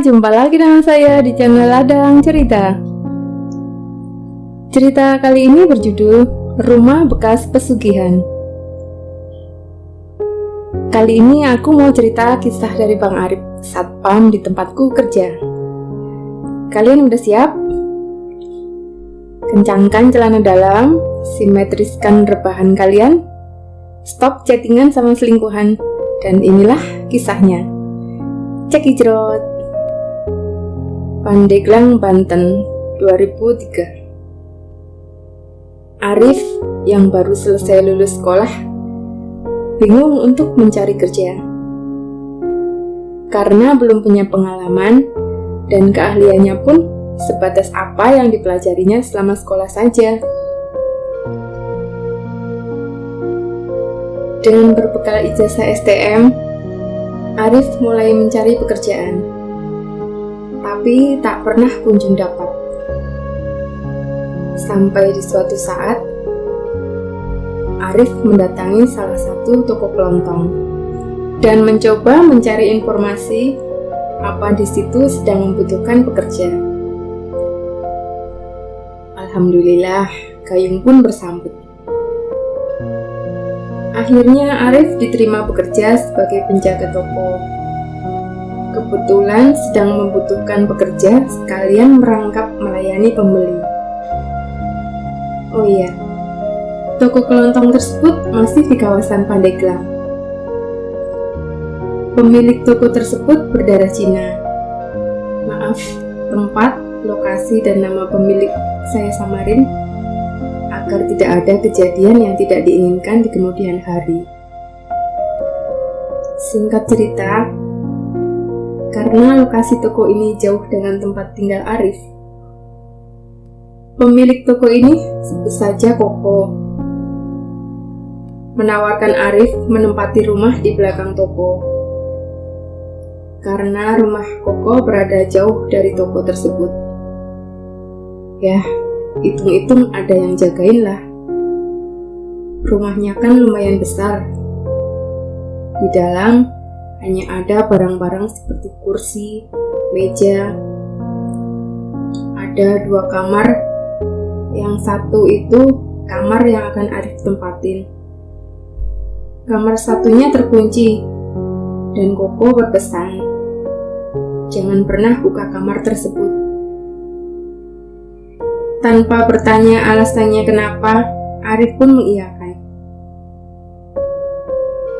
jumpa lagi dengan saya di channel Ladang Cerita. Cerita kali ini berjudul Rumah Bekas Pesugihan. Kali ini aku mau cerita kisah dari Bang Arif, satpam di tempatku kerja. Kalian udah siap? Kencangkan celana dalam, simetriskan rebahan kalian, stop chattingan sama selingkuhan, dan inilah kisahnya. Cekijrot. Pandeglang, Banten, 2003. Arif yang baru selesai lulus sekolah bingung untuk mencari kerja karena belum punya pengalaman dan keahliannya pun sebatas apa yang dipelajarinya selama sekolah saja. Dengan berbekal ijazah STM, Arif mulai mencari pekerjaan, tapi tak pernah kunjung dapat. Sampai di suatu saat, Arif mendatangi salah satu toko kelontong dan mencoba mencari informasi apa di situ sedang membutuhkan pekerja. Alhamdulillah, gayung pun bersambut. Akhirnya Arif diterima bekerja sebagai penjaga toko. Kebetulan sedang membutuhkan pekerja sekalian merangkap melayani pembeli. Oh iya, toko kelontong tersebut masih di kawasan Pandeglang. Pemilik toko tersebut berdarah Cina. Maaf, tempat, lokasi, dan nama pemilik saya samarin agar tidak ada kejadian yang tidak diinginkan di kemudian hari. Singkat cerita, karena lokasi toko ini jauh dengan tempat tinggal Arif, pemilik toko ini sebut saja Koko menawarkan Arif menempati rumah di belakang toko. Karena rumah Koko berada jauh dari toko tersebut. Ya, hitung-hitung ada yang jagain lah. Rumahnya kan lumayan besar. Di dalam hanya ada barang-barang seperti kursi, meja. Ada 2 kamar. Yang satu itu kamar yang akan Arif tempatin. Kamar satunya terkunci, dan Koko berpesan, jangan pernah buka kamar tersebut. Tanpa bertanya alasannya kenapa, Arif pun mengiyakan.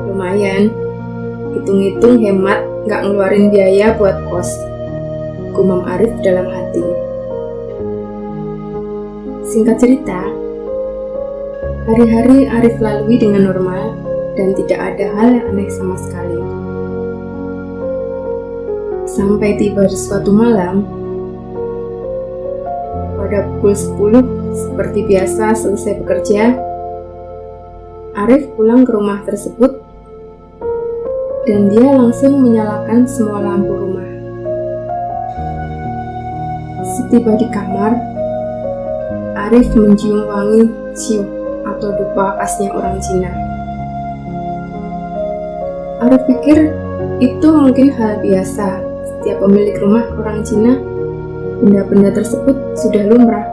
Lumayan, hitung-hitung hemat, gak ngeluarin biaya buat kos, gumam Arif dalam hati. Singkat cerita, hari-hari Arif lalui dengan normal dan tidak ada hal yang aneh sama sekali. Sampai tiba di suatu malam, pada pukul 10 seperti biasa selesai bekerja, Arif pulang ke rumah tersebut dan dia langsung menyalakan semua lampu rumah. Setiba di kamar, Arif mencium wangi ciu atau dupa khasnya orang Cina. Arif pikir itu mungkin hal biasa. Setiap pemilik rumah orang Cina, benda-benda tersebut sudah lumrah.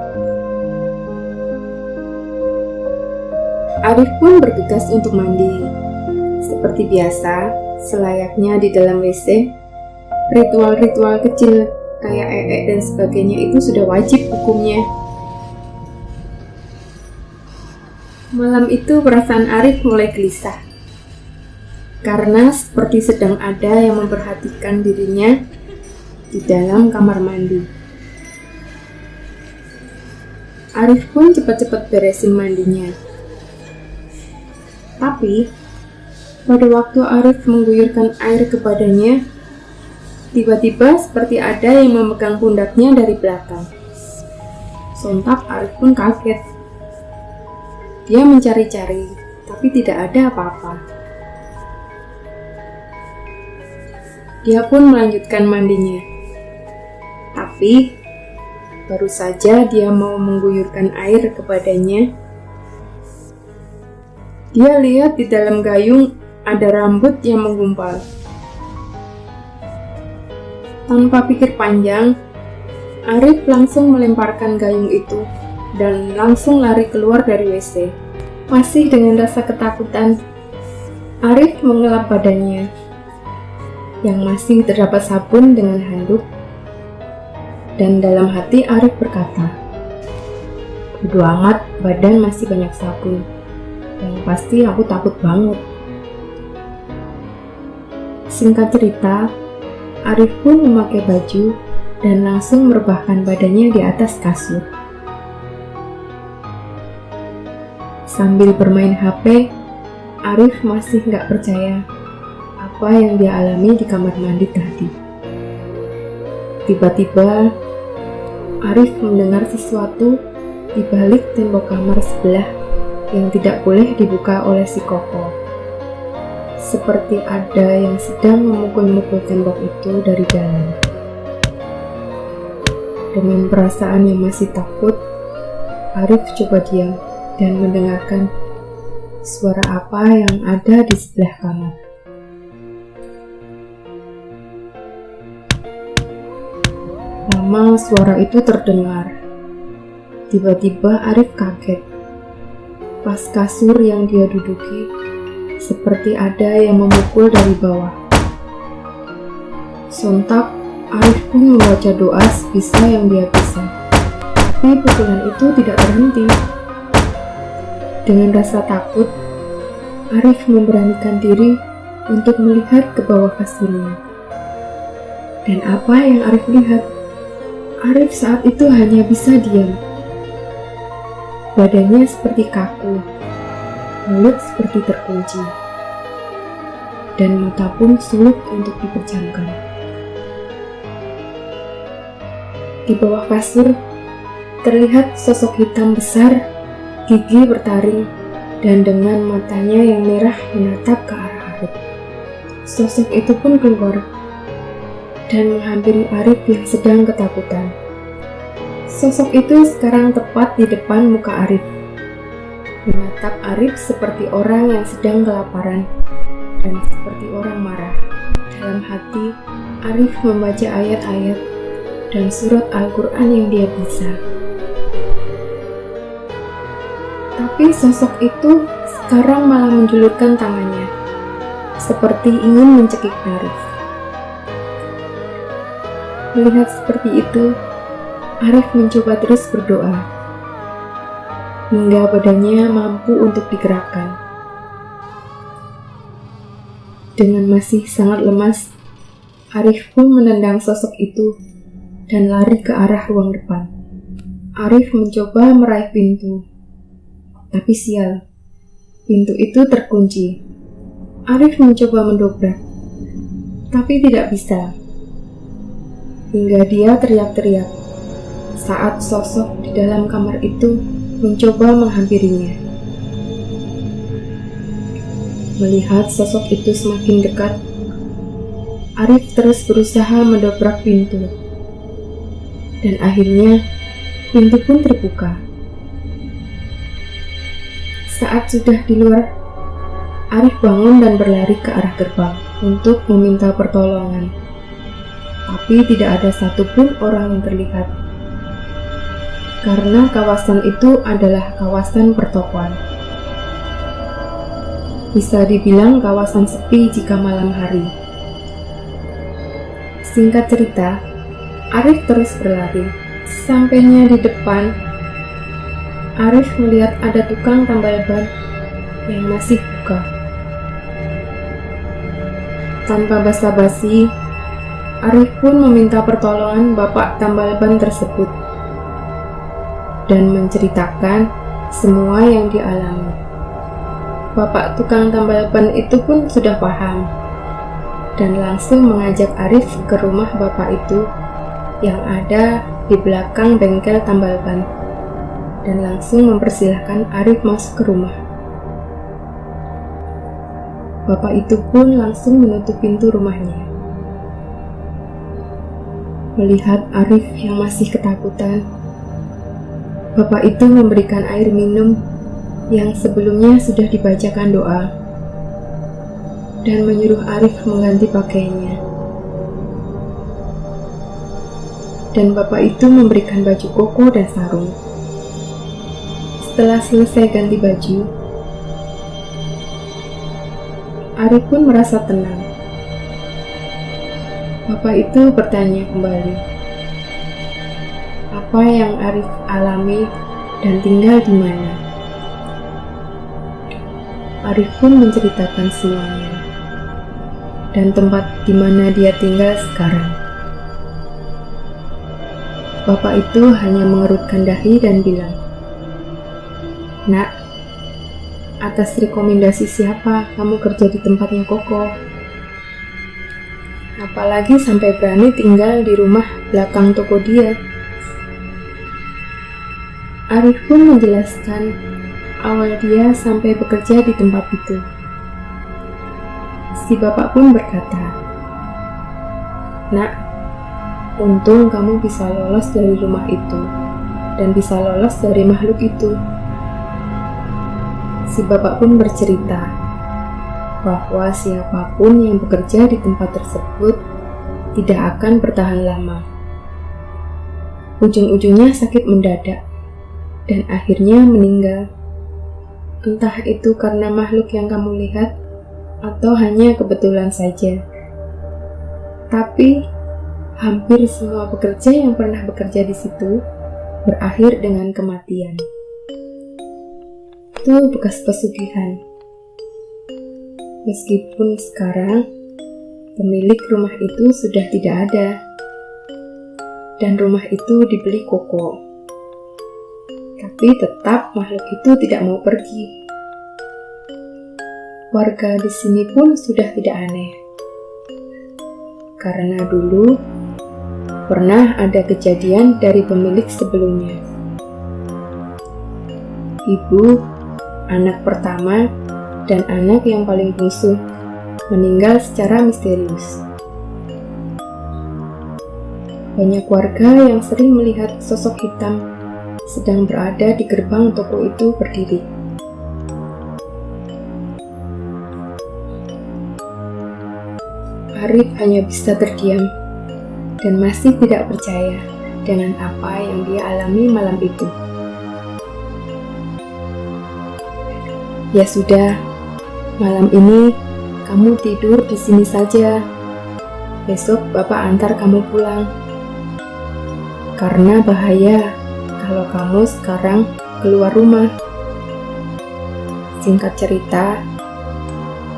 Arif pun bergegas untuk mandi. Seperti biasa, selayaknya di dalam WC, ritual-ritual kecil kayak dan sebagainya itu sudah wajib hukumnya. Malam itu perasaan Arif mulai gelisah. Karena seperti sedang ada yang memperhatikan dirinya di dalam kamar mandi. Arif pun cepat-cepat beresin mandinya. Tapi, pada waktu Arif mengguyurkan air ke badannya, tiba-tiba seperti ada yang memegang pundaknya dari belakang. Sontak Arif pun kaget. Dia mencari-cari, tapi tidak ada apa-apa. Dia pun melanjutkan mandinya. Tapi, baru saja dia mau mengguyurkan air ke badannya, dia lihat di dalam gayung ada rambut yang menggumpal. Tanpa pikir panjang, Arif langsung melemparkan gayung itu dan langsung lari keluar dari WC. Masih dengan rasa ketakutan, Arif mengelap badannya yang masih terdapat sabun dengan handuk, dan dalam hati Arif berkata, "Bodo amat, badan masih banyak sabun. Yang pasti aku takut banget." Singkat cerita, Arif pun memakai baju dan langsung merebahkan badannya di atas kasur. Sambil bermain HP, Arif masih nggak percaya apa yang dia alami di kamar mandi tadi. Tiba-tiba, Arif mendengar sesuatu di balik tembok kamar sebelah yang tidak boleh dibuka oleh si Koko. Seperti ada yang sedang memukul-mukul tembok itu dari dalam. Dengan perasaan yang masih takut, Arif coba diam dan mendengarkan suara apa yang ada di sebelah kamar. Lama suara itu terdengar. Tiba-tiba Arif kaget. Pas kasur yang dia duduki, seperti ada yang memukul dari bawah. Sontak, Arif pun membaca doa sebisa yang dia bisa. Tapi pukulan itu tidak berhenti. Dengan rasa takut, Arif memberanikan diri untuk melihat ke bawah kasurnya. Dan apa yang Arif lihat? Arif saat itu hanya bisa diam. Badannya seperti kaku, mulut seperti terkunci, dan mata pun sulit untuk dipejamkan. Di bawah kasur, terlihat sosok hitam besar, gigi bertaring, dan dengan matanya yang merah menatap ke arah Arif. Sosok itu pun keluar, dan menghampiri Arif yang sedang ketakutan. Sosok itu sekarang tepat di depan muka Arif, menatap Arif seperti orang yang sedang kelaparan dan seperti orang marah. Dalam hati, Arif membaca ayat-ayat dan surat Al-Quran yang dia bisa. Tapi sosok itu sekarang malah menjulurkan tangannya, seperti ingin mencekik Arif. Melihat seperti itu, Arif mencoba terus berdoa, hingga badannya mampu untuk digerakkan. Dengan masih sangat lemas, Arif pun menendang sosok itu dan lari ke arah ruang depan. Arif mencoba meraih pintu, tapi sial, pintu itu terkunci. Arif mencoba mendobrak, tapi tidak bisa. Hingga dia teriak-teriak saat sosok di dalam kamar itu mencoba menghampirinya. Melihat sosok itu semakin dekat, Arif terus berusaha mendobrak pintu. Dan akhirnya, pintu pun terbuka. Saat sudah di luar, Arif bangun dan berlari ke arah gerbang untuk meminta pertolongan. Tapi tidak ada satupun orang yang terlihat. Karena kawasan itu adalah kawasan pertokoan. Bisa dibilang kawasan sepi jika malam hari. Singkat cerita, Arif terus berlari. Sampainya di depan, Arif melihat ada tukang tambal ban yang masih buka. Tanpa basa-basi, Arif pun meminta pertolongan bapak tambal ban tersebut dan menceritakan semua yang dialami. Bapak tukang tambal ban itu pun sudah paham dan langsung mengajak Arif ke rumah bapak itu yang ada di belakang bengkel tambal ban dan langsung mempersilahkan Arif masuk ke rumah. Bapak itu pun langsung menutup pintu rumahnya. Melihat Arif yang masih ketakutan, bapak itu memberikan air minum yang sebelumnya sudah dibacakan doa dan menyuruh Arif mengganti pakaiannya. dan bapak itu memberikan baju koko dan sarung. Setelah selesai ganti baju, Arif pun merasa tenang. Bapak itu bertanya kembali, apa yang Arif alami dan tinggal di mana. Arif pun menceritakan semuanya dan tempat di mana dia tinggal sekarang. Bapak itu hanya mengerutkan dahi dan bilang, "Nak, atas rekomendasi siapa kamu kerja di tempatnya Koko? Apalagi sampai berani tinggal di rumah belakang toko dia?" Arif pun menjelaskan awal dia sampai bekerja di tempat itu. Si bapak pun berkata, "Nak, untung kamu bisa lolos dari rumah itu dan bisa lolos dari makhluk itu." Si bapak pun bercerita bahwa siapapun yang bekerja di tempat tersebut tidak akan bertahan lama. Ujung-ujungnya sakit mendadak dan akhirnya meninggal. Entah itu karena makhluk yang kamu lihat atau hanya kebetulan saja. Tapi hampir semua pekerja yang pernah bekerja di situ berakhir dengan kematian. Itu bekas pesugihan. Meskipun sekarang pemilik rumah itu sudah tidak ada dan rumah itu dibeli Koko, tapi tetap makhluk itu tidak mau pergi. Warga di sini pun sudah tidak aneh, karena dulu pernah ada kejadian dari pemilik sebelumnya. Ibu, anak pertama, dan anak yang paling bungsu meninggal secara misterius. Banyak warga yang sering melihat sosok hitam sedang berada di gerbang toko itu berdiri. Arif hanya bisa terdiam dan masih tidak percaya dengan apa yang dia alami malam itu. "Ya sudah, malam ini kamu tidur di sini saja. Besok Bapak antar kamu pulang. Karena bahaya kalau kamu sekarang keluar rumah." Singkat cerita,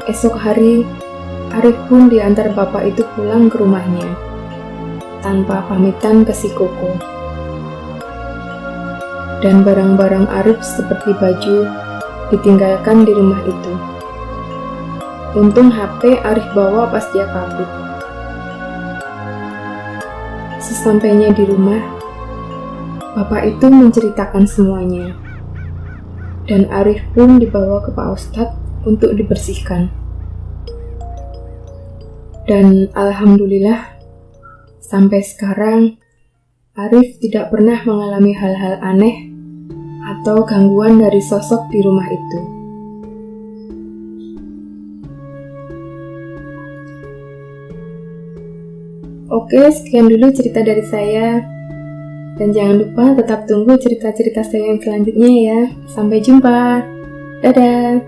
esok hari Arif pun diantar bapak itu pulang ke rumahnya tanpa pamitan ke si Koko. Dan barang-barang Arif seperti baju ditinggalkan di rumah itu. Untung HP Arif bawa pas dia kabur. Sesampainya di rumah, bapak itu menceritakan semuanya. Dan Arif pun dibawa ke Pak Ustadz untuk dibersihkan. Dan alhamdulillah, sampai sekarang Arif tidak pernah mengalami hal-hal aneh atau gangguan dari sosok di rumah itu. Oke, sekian dulu cerita dari saya. Dan jangan lupa tetap tunggu cerita-cerita saya yang selanjutnya ya. Sampai jumpa. Dadah.